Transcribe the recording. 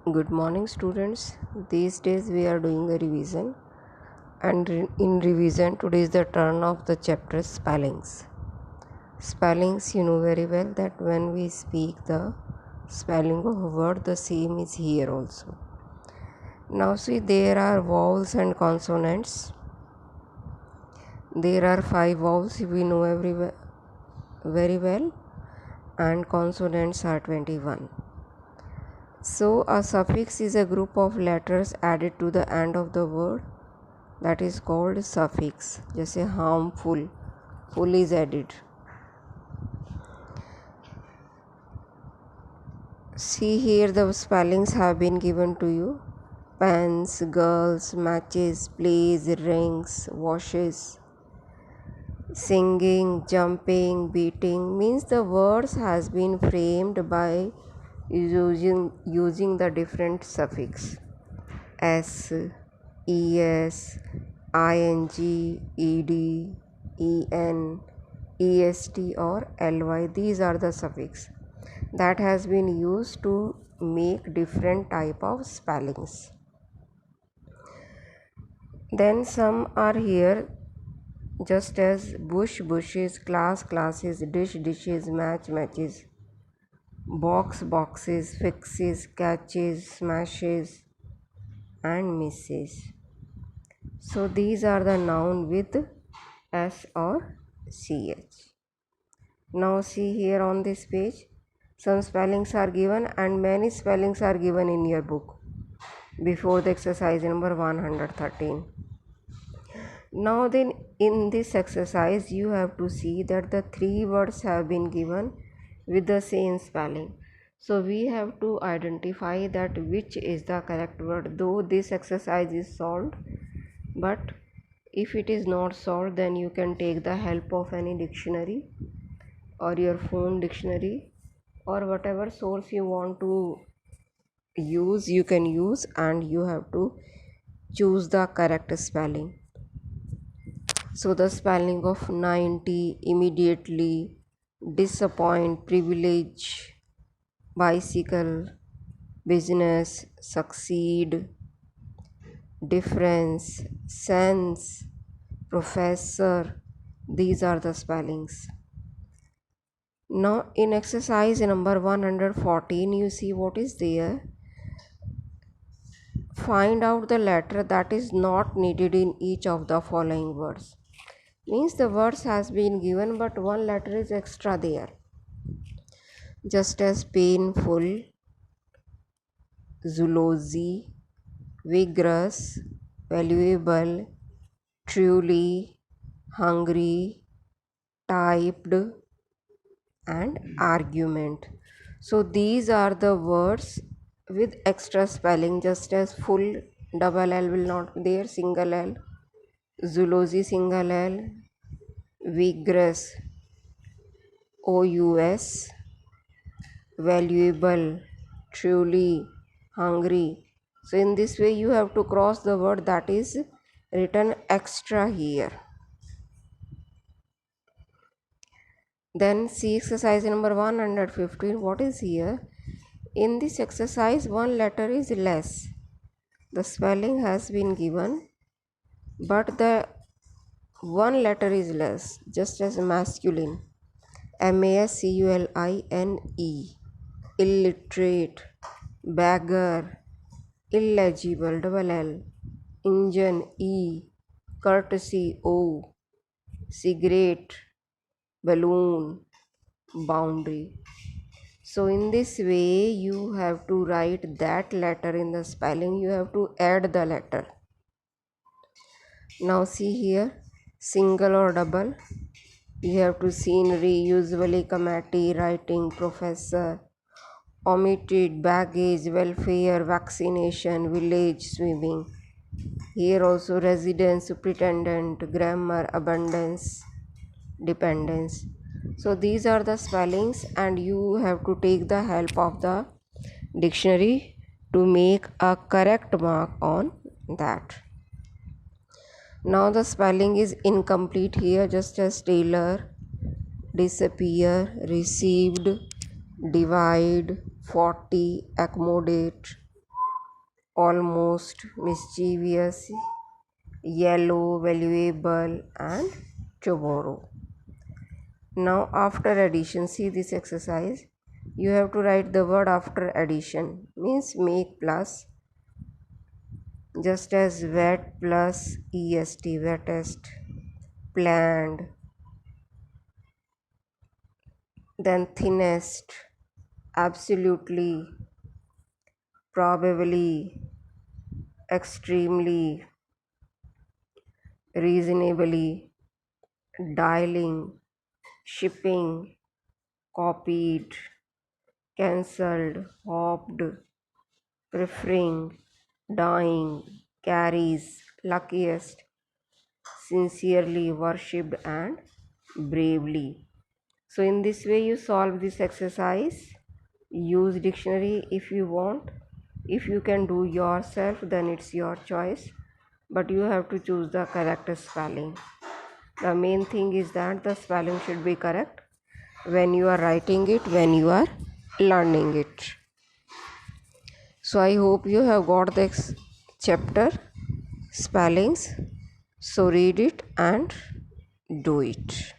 Good morning, students. These days we are doing a revision, and in revision, today is the turn of the chapter spellings. Spellings, you know very well that when we speak the spelling of a word, the same is here also. Now, see, there are vowels and consonants. There are 5 vowels, we know very well, and consonants are 21. So, a suffix is a group of letters added to the end of the word that is called suffix. जैसे harmful, full is added. See here the spellings have been given to you. Pens, girls, matches, plays, rings, washes. Singing, jumping, beating means the words has been framed by using the different suffix s, es, ing, ed, en, est or ly. These are the suffix that has been used to make different type of spellings. Then some are here just as bush, bushes, class, classes, dish, dishes, match, matches, box, boxes, fixes, catches, smashes and misses. So these are the noun with s or ch. Now see here on this page, some spellings are given and many spellings are given in your book before the exercise number 113. Now then in this exercise you have to see that the 3 words have been given with the same spelling. So we have to identify that which is the correct word, though this exercise is solved, but if it is not solved then you can take the help of any dictionary or your phone dictionary or whatever source you want to use, you can use, and you have to choose the correct spelling. So the spelling of 90, immediately, disappoint, privilege, bicycle, business, succeed, difference, sense, professor, these are the spellings. Now in exercise number 114 you see what is there. Find out the letter that is not needed in each of the following words. Means the words has been given but one letter is extra there. Just as painful, zoology, vigorous, valuable, truly, hungry, typed and argument. So these are the words with extra spelling, just as full, double L will not be there, single L, zoology, single L, vigorous, OUS, valuable, truly, hungry. So in this way you have to cross the word that is written extra here. Then see exercise number 115. What is here? In this exercise one letter is less. The spelling has been given but the one letter is less, just as masculine, MASCULINE, illiterate, beggar, illegible, double L, engine, E, courtesy, O, cigarette, balloon, boundary. So in this way you have to write that letter in the spelling, you have to add the letter. Now see here, single or double, you have to scenery, usually committee, writing, professor, omitted, baggage, welfare, vaccination, village, swimming. Here also residence, pretendant, grammar, abundance, dependence. So these are the spellings and you have to take the help of the dictionary to make a correct mark on that. Now the spelling is incomplete here, just as tailor, disappear, received, divide, 40, accommodate, almost, mischievous, yellow, valuable, and tomorrow. Now, after addition, see this exercise. You have to write the word after addition, means make plus, just as wet plus est, wettest, planned, then thinnest, absolutely, probably, extremely, reasonably, dialing, shipping, copied, cancelled, hopped, preferring, dying, carries, luckiest, sincerely, worshipped, and bravely. So, in this way, you solve this exercise. Use dictionary if you want. If you can do yourself, then it's your choice, but you have to choose the correct spelling. The main thing is that the spelling should be correct when you are writing it, when you are learning it. So I hope you have got this chapter spellings. So read it and do it.